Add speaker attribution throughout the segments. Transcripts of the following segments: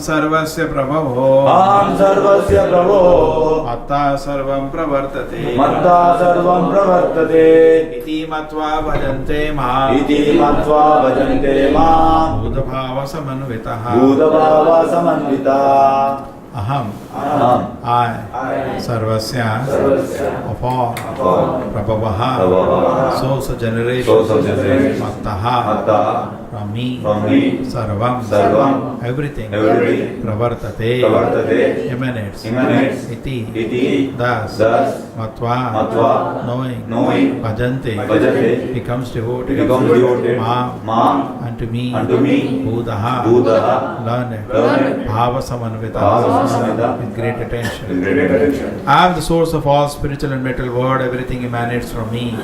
Speaker 1: सर्वस्य प्रभवो
Speaker 2: अहं सर्वस्य प्रभो
Speaker 1: मत्ता सर्वं प्रवर्तते
Speaker 2: मत्ता सर्वं प्रवर्तते
Speaker 1: इति मत्वा भजन्ते माम्
Speaker 2: इति मत्वा भजन्ते माम्
Speaker 1: भूतभावसमन्वितः
Speaker 2: भूतभावसमन्विता
Speaker 1: अहम् I सर्वस्य of all प्रभवः source of generation मत्तः from me sarvam everything pravartate emanates iti thus matva knowing bhajante becomes devoted ma unto me buddha learned bhava samanvita with great attention. I am the source of all spiritual and material world. Everything emanates from me.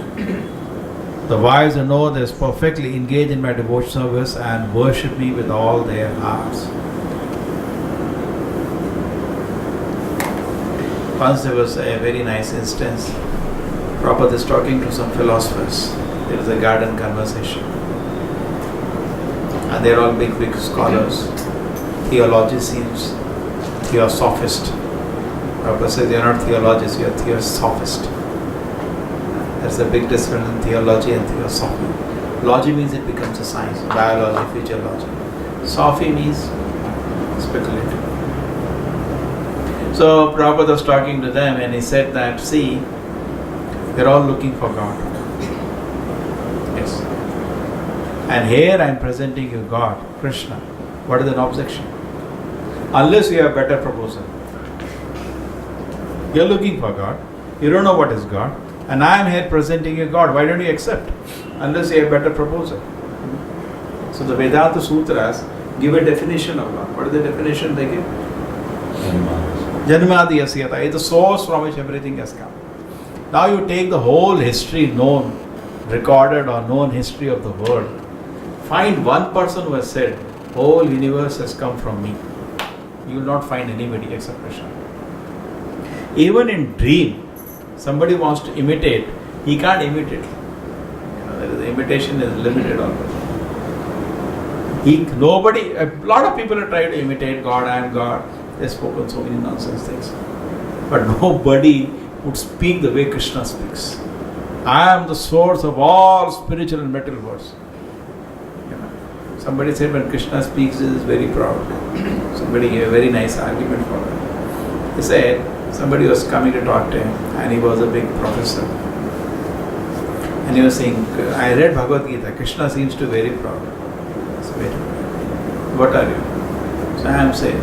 Speaker 1: The wise who know this perfectly engage in my devotion service and worship me with all their hearts. Once there was a very nice instance. Prabhupada is talking to some philosophers. There is a garden conversation. And they are all big scholars. Theology seems theosophist. Prabhupada says you are not theologists, you are theosophist. There's a big difference in theology and theosophy. Logy means it becomes a science, biology, physiology. Sophy means speculative. So Prabhupada was talking to them and he said that, see, they're all looking for God. Yes. And here I am presenting you God, Krishna. What is an objection? Unless you have a better proposal. You are looking for God. You don't know what is God. And I am here presenting you God. Why don't you accept? Unless you have a better proposal. So the Vedanta Sutras give a definition of God. What is the definition they give? Janmadi Asyata is the source from which everything has come. Now you take the whole history known, recorded or known history of the world. Find one person who has said, whole universe has come from me. You will not find anybody except Krishna. Even in dream, somebody wants to imitate, he can't imitate. The imitation is limited always. A lot of people have tried to imitate God, I am God. They have spoken so many nonsense things. But nobody would speak the way Krishna speaks. I am the source of all spiritual and material words. Somebody said when Krishna speaks, he is very proud. Somebody gave a very nice argument for it. He said, somebody was coming to talk to him and he was a big professor. And he was saying, I read Bhagavad Gita, Krishna seems to be very proud. I said, wait, what are you? So I am saying,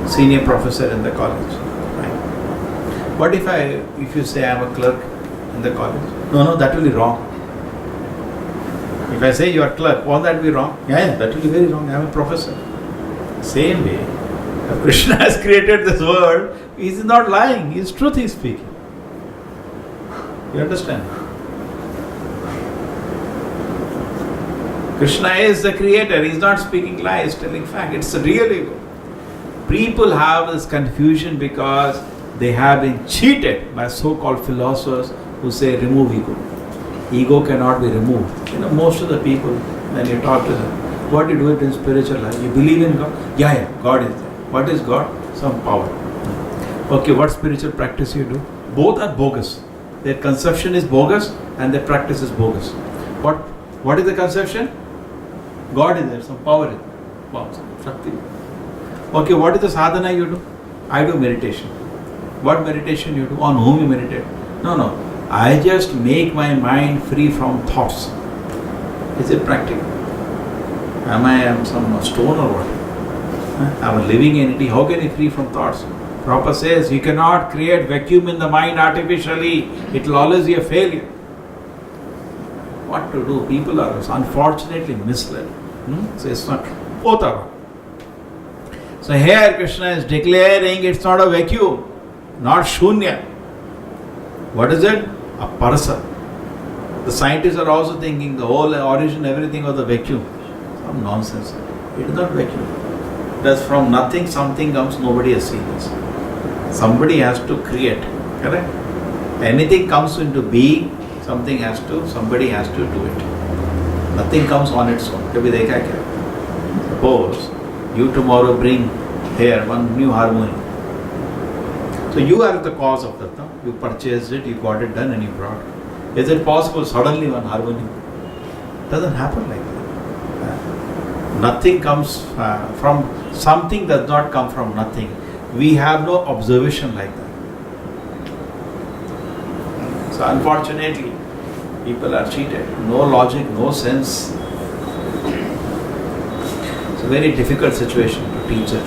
Speaker 1: senior professor in the college. Right? What if you say I am a clerk in the college? No, that will be wrong. If I say you are clerk, won't that be wrong? Yeah, that will be very wrong. I am a professor. Same way, if Krishna has created this world, he is not lying. His truth he is speaking. You understand? Krishna is the creator. He is not speaking lies, telling fact. It's a real ego. People have this confusion because they have been cheated by so-called philosophers who say remove ego. Ego cannot be removed. Most of the people, when you talk to them, What do you do it in spiritual life? You believe in God? Yeah, God is there. What is God? Some power. Okay, what spiritual practice you do? Both are bogus. Their conception is bogus and their practice is bogus. What is the conception? God is there, some power is there. Wow, Shakti. Okay, what is the sadhana you do? I do meditation. What meditation you do? On whom you meditate? No. I just make my mind free from thoughts. Is it practical? Am I some stone or what? I'm a living entity. How can I free from thoughts? Prabhupada says you cannot create vacuum in the mind artificially. It will always be a failure. What to do? People are unfortunately misled. So it's not. Both are wrong. So here Krishna is declaring it's not a vacuum, not shunya. What is it? A parasa. The scientists are also thinking the whole origin, everything of the vacuum. Some nonsense. It is not vacuum. That's from nothing something comes, nobody has seen this. Somebody has to create. Correct? Anything comes into being, somebody has to do it. Nothing comes on its own. Kabhi dekha kya? Suppose you tomorrow bring here one new harmonium. So you are the cause of that. No? You purchased it, you got it done and you brought it. Is it possible suddenly one harmonium? Doesn't happen like that. Nothing comes from something, does not come from nothing. We have no observation like that. So unfortunately, people are cheated. No logic, no sense. It's a very difficult situation to teach it.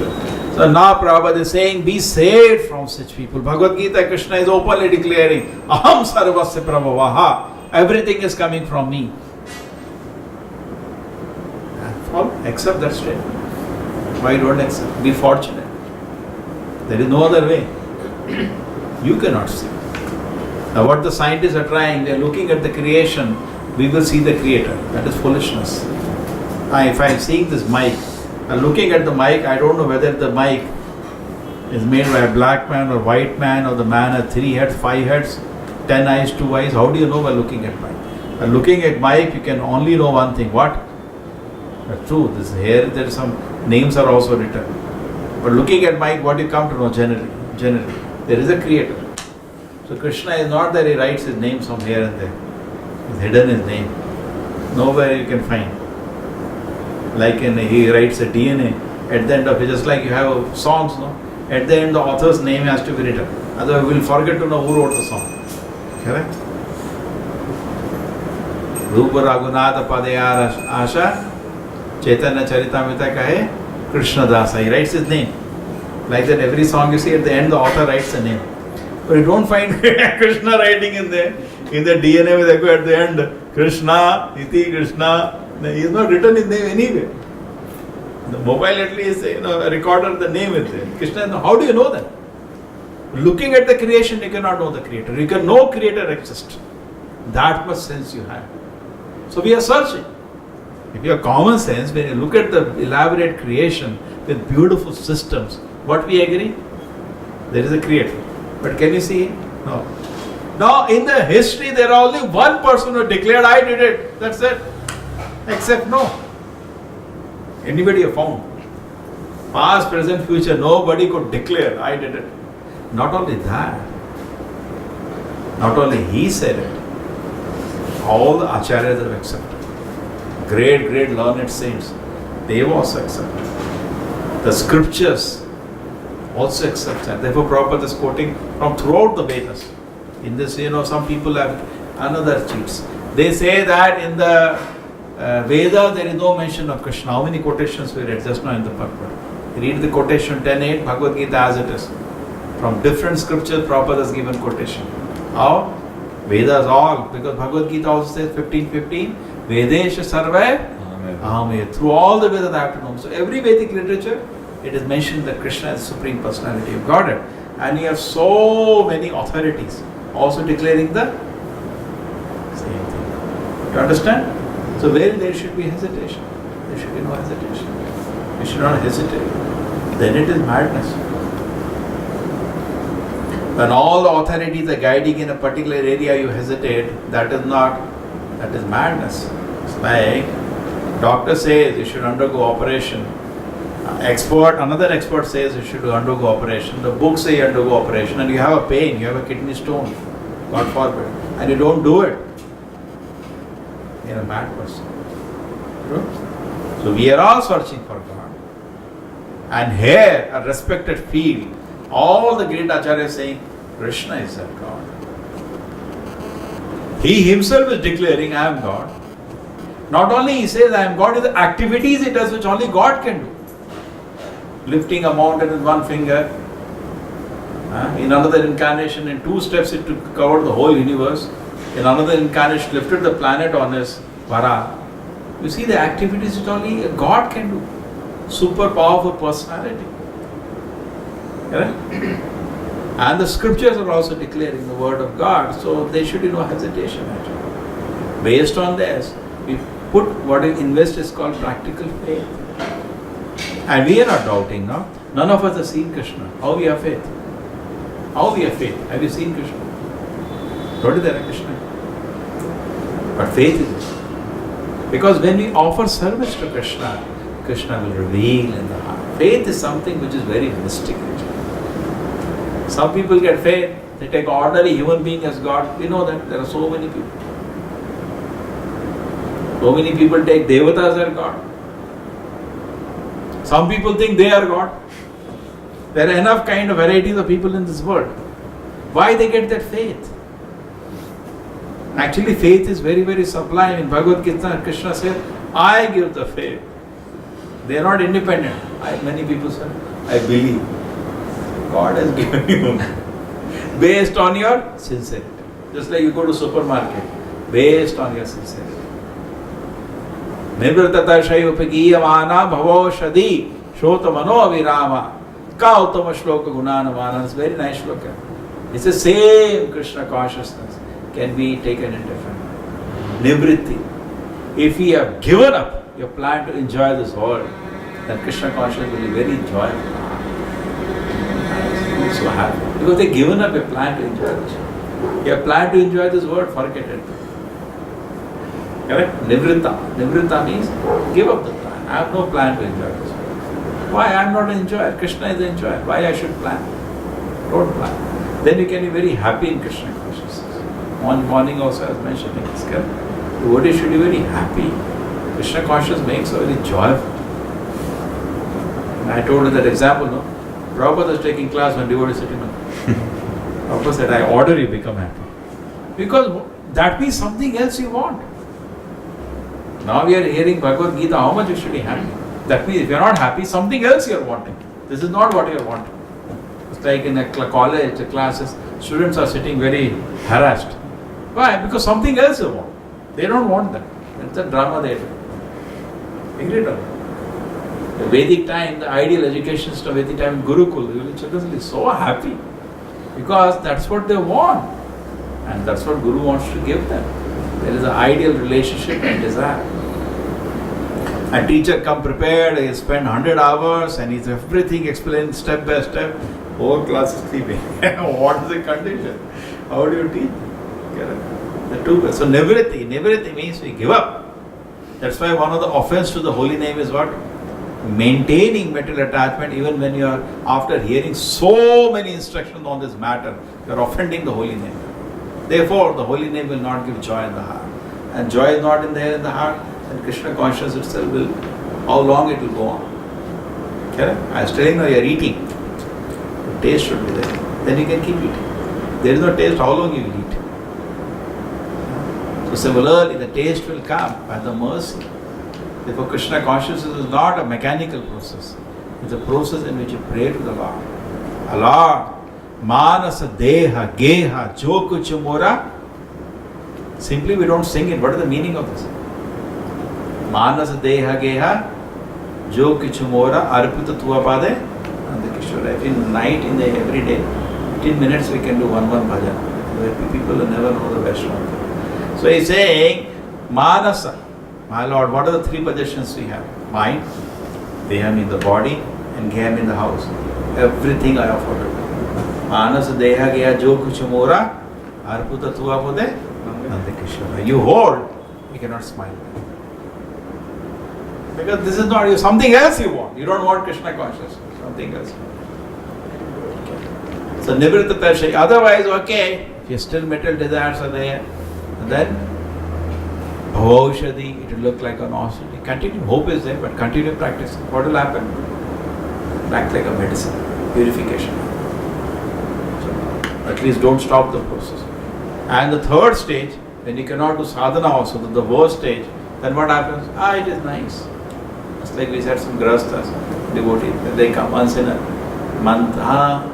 Speaker 1: So now Prabhupada is saying, be saved from such people. Bhagavad Gita, Krishna is openly declaring, Aham sarvasya prabhavaha. Everything is coming from me. Accept that statement. Why don't accept? Be fortunate. There is no other way. You cannot see. Now what the scientists are trying, they are looking at the creation, we will see the creator. That is foolishness. If I am seeing this mic, I'm looking at the mic, I don't know whether the mic is made by a black man or white man, or the man has 3 heads, 5 heads, 10 eyes, 2 eyes. How do you know by looking at mic? By looking at mic, you can only know one thing. What? That's true. This here, there are some names are also written. But looking at mic, what you come to know generally, there is a creator. So Krishna is not that he writes his name some here and there. He's hidden his name. Nowhere you can find. Like he writes a DNA at the end of it, just like you have songs, no? At the end the author's name has to be written. Otherwise we'll forget to know who wrote the song. Correct? Rupa Raghunatha Padayara Asha Chaitanya Charitamrita kahe Krishna Dasa. He writes his name. Like that every song you see at the end the author writes a name. But you don't find Krishna writing in there. In the DNA with echo at the end, Krishna, Iti Krishna. He has not written his name anywhere. The mobile at least, a recorder, the name is there. Krishna, how do you know that? Looking at the creation, you cannot know the creator. You can know creator exists. That much sense you have. So we are searching. If you have common sense, when you look at the elaborate creation with beautiful systems, what we agree? There is a creator. But can you see him? No. Now in the history, there are only one person who declared, I did it. That's it. Except no. Anybody have found? Past, present, future, nobody could declare, I did it. Not only that, not only he said it, all the acharyas have accepted. Great learned saints, they have also accepted. The scriptures also accept that. Therefore Prabhupada is quoting from throughout the Vedas. In this, some people have another cheats. They say that in the Veda there is no mention of Krishna. How many quotations we read just now in the purport? Read the quotation 10.8, Bhagavad Gita as it is. From different scriptures, Prabhupada has given quotation. How? Vedas all, because Bhagavad Gita also says 15:15, Vedesha Sarva Ahame. Through all the Vedas I have to know. So every Vedic literature, it is mentioned that Krishna is the Supreme Personality of Godhead. And you have so many authorities also declaring the same thing. You understand? So where there should be hesitation? There should be no hesitation. You should not hesitate. Then it is madness. When all the authorities are guiding in a particular area, you hesitate, that is madness. It's like Doctor says you should undergo operation. Another expert says you should undergo operation. The books say you undergo operation, and you have a pain, you have a kidney stone, God forbid, and you don't do it. You're a mad person. True? So we are all searching for God. And here, a respected field, all the great acharyas saying, Krishna is that God. He himself is declaring, I am God. Not only he says, I am God, the activities he does which only God can do. Lifting a mountain with one finger. In another incarnation, in 2 steps, it covered the whole universe. In another incarnation, lifted the planet on his vara. You see the activities which only God can do. Super powerful personality. Correct? And the scriptures are also declaring the word of God, so there should be no hesitation actually. Based on this, we put what we invest is called practical faith. And we are not doubting now. None of us have seen Krishna. How we have faith? How we have faith? Have you seen Krishna? What is there Krishna? But faith is it. Because when we offer service to Krishna, Krishna will reveal in the heart. Faith is something which is very mystic. Some people get faith, they take ordinary human being as God. We know that there are so many people. So many people take devatas as God. Some people think they are God. There are enough kind of varieties of people in this world. Why they get that faith? Actually, faith is very, very sublime. In Bhagavad Gita, Krishna said, I give the faith. They are not independent. Many people say, I believe. God has given you based on your sincerity. Just like you go to supermarket, based on your sincerity. Nivritata shayupagiyamana bhavoshadi shota mano avirama ka uttama shloka gunanamana. It's a very nice shloka. It's the same Krishna consciousness can be taken in different. Nivritti. If you have given up your plan to enjoy this world, then Krishna consciousness will be very joyful. So happy. Because they've given up a plan to enjoy this world. You have planned to enjoy this world, forget it. Correct? Nivritta. Nivritta means give up the plan. I have no plan to enjoy this world. Why? I am not an enjoyer. Krishna is the enjoyer. Why I should plan? Don't plan. Then you can be very happy in Krishna consciousness. One morning also I was mentioning this. The devotee should be very happy. Krishna consciousness makes a very joyful. And I told you that example, no? Prabhupada was taking class when devotee sitting on. Prabhupada said, I order you become happy. Because that means something else you want. Now we are hearing Bhagavad Gita, how much you should be happy. That means if you are not happy, something else you are wanting. This is not what you are wanting. It's like in a college, the classes, students are sitting very harassed. Why? Because something else they want. They don't want that. It's a drama they do. Agree or not? The Vedic time, the ideal education system, Vedic time, Gurukul, the children will be so happy because that's what they want, and that's what Guru wants to give them. There is an ideal relationship and desire. A teacher come prepared, he spent 100 hours and he's everything explained step by step. Whole class is sleeping. What is the condition? How do you teach? The two. So nivritti means we give up. That's why one of the offense to the holy name is what? Maintaining material attachment even when you are, after hearing so many instructions on this matter, you are offending the holy name. Therefore, the holy name will not give joy in the heart. And joy is not there in the heart, and Krishna consciousness itself will, how long it will go on. Okay? I was telling you, you are eating. The taste should be there. Then you can keep eating. There is no taste, how long you will eat? So similarly, the taste will come by the mercy. Therefore, Krishna consciousness is not a mechanical process. It's a process in which you pray to the Lord. Allah, Manasa, Deha, Geha, Jo Kuch Mora. Simply we don't sing it. What is the meaning of this? Manasa, Deha, Geha, Jo Kuch Mora, Arpita Tua Pade, and the Kishore. Every night, every day, 15 minutes we can do one bhajan. Where people will never know the Vaishnava. So he's saying, Manasa. My Lord, what are the 3 possessions we have? Mind, Deha means the body, and Geha means the house. Everything I offer to you. Manas Deha Geha Jo Kuch Mora, Arputa Tua Pode, Nandakishwara. You hold, you cannot smile. Because this is not you, something else you want. You don't want Krishna consciousness, something else. So Nivritta Tarshay. Otherwise, okay, if your still material desires are there, then Bhavaushadi, it will look like an austerity. Continue, hope is there, but continue practicing. What will happen? Act like a medicine, purification. So at least don't stop the process. And the third stage, when you cannot do sadhana also, the worst stage, then what happens? It is nice. It's like we said, some grahasthas, devotees, they come once in a month,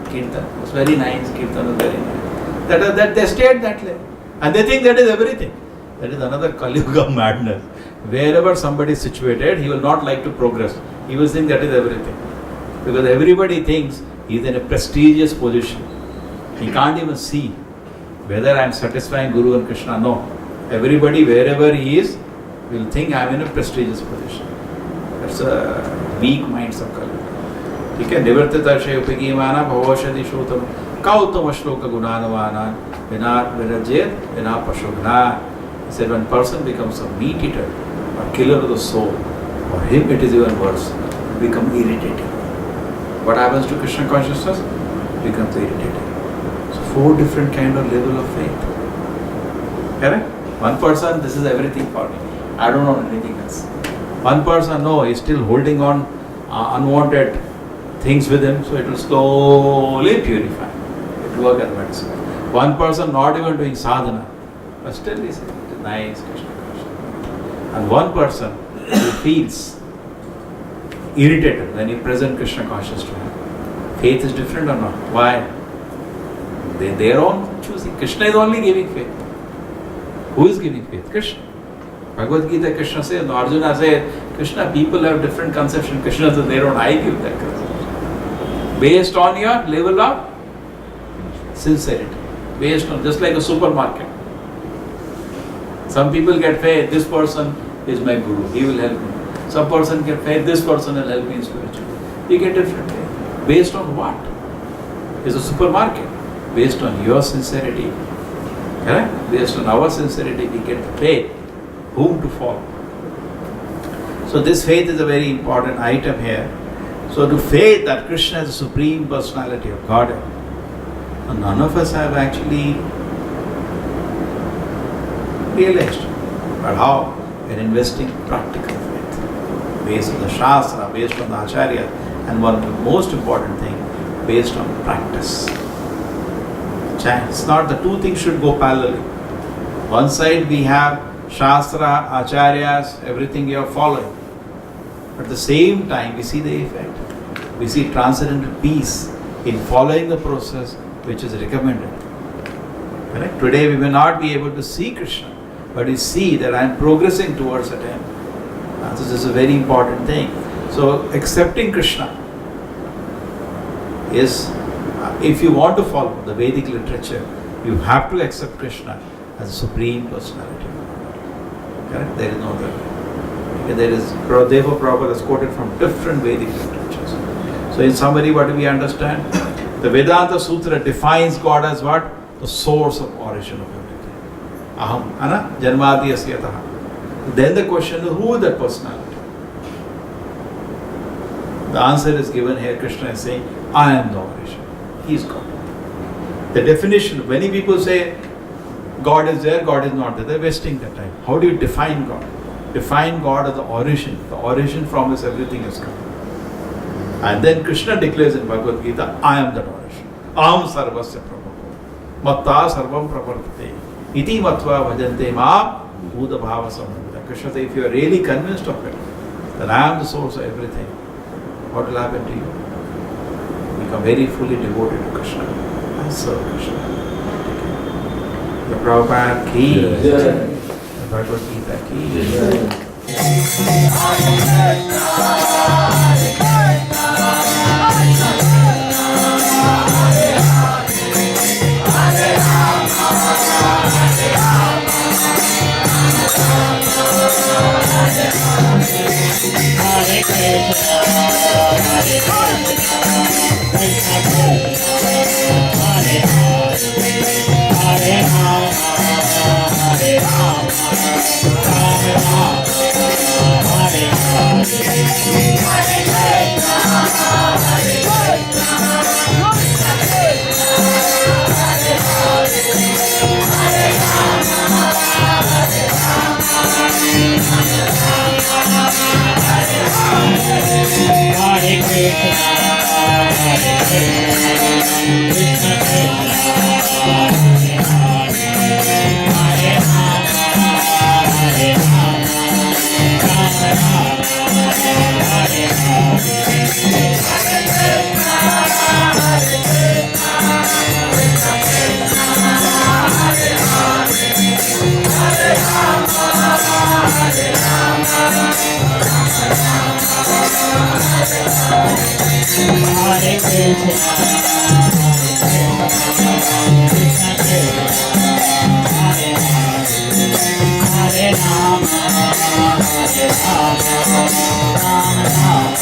Speaker 1: kirtan. It's very nice, kirtan is very nice. That they stayed that level. And they think that is everything. That is another Kali Yuga madness. Wherever somebody is situated, he will not like to progress. He will think that is everything. Because everybody thinks he is in a prestigious position. He can't even see whether I am satisfying Guru and Krishna. No. Everybody, wherever he is, will think I am in a prestigious position. That's a weak minds of Kali. ठीक है निवर्तिता शय उपगीमाना भवौषधि श्रोतम काउतम श्लोक गुणानवाना विना विरजेत विना पशुघ्ना. He said when person becomes a meat eater or killer of the soul, for him it is even worse. He become irritating. What happens to Krishna consciousness? It becomes irritating. So 4 different kind of level of faith. Correct? One person, this is everything for me. I don't know anything else. One person, no, he is still holding on unwanted things with him, so it will slowly purify. It will work as medicine. One person not even doing sadhana, but still he says, it is nice, Krishna, Krishna. And one person who feels irritated when you present Krishna conscious to him. Faith is different or not? Why? Their own choosing. Krishna is only giving faith. Who is giving faith? Krishna. Bhagavad Gita, Krishna says, and Arjuna says, Krishna, people have different conception. Krishna says, they don't, I give that conception. Based on your level of sincerity. Based on, just like a supermarket. Some people get faith, this person is my guru, he will help me. Some person get faith, this person will help me in spiritual. You get different faith. Based on what? It's a supermarket. Based on your sincerity. Correct? Based on our sincerity, we get the faith. Whom to follow. So this faith is a very important item here. So to faith that Krishna is the Supreme Personality of Godhead. And none of us have actually realized. But how? We're investing practical faith. Based on the Shastra, based on the Acharya, and one of the most important thing, based on practice. It's not the two things should go parallelly. One side we have Shastra, Acharyas, everything you are following. But at the same time, we see the effect. We see transcendental peace in following the process which is recommended. Correct? Today we may not be able to see Krishna, but we see that I am progressing towards a him. So this is a very important thing. So accepting Krishna is, if you want to follow the Vedic literature, you have to accept Krishna as a Supreme Personality. Correct? There is no other way. There is, therefore Prabhupada has quoted from different Vedic literatures. So in summary, what do we understand? The Vedanta Sutra defines God as what? The source of origin of everything. Aham, ana, janmadhyasya yataha. Then the question is, who is that personality? The answer is given here. Krishna is saying, I am the origin. He is God. The definition, many people say, God is there, God is not there. They're wasting their time. How do you define God? Define God as the origin from which everything has come. And then Krishna declares in Bhagavad Gita, I am that origin. Aham sarvasya prabhavo. Matta sarvam pravartate. Iti matva bhajante ma bhuta bhava samavita. Krishna says, if you are really convinced of it, that I am the source of everything, what will happen to you? Become very fully devoted to Krishna. I serve Krishna. The Prabhupada ki, the Bhagavad Gita ki.
Speaker 3: Hare Krishna, Hare Krishna, Krishna Krishna, Hare Hare, Hare Rama, Hare Rama, Rama Rama, Hare Hare. Hare Krishna, Krishna Krishna, Hare Hare, Hare Rama, Hare Rama, Rama Rama,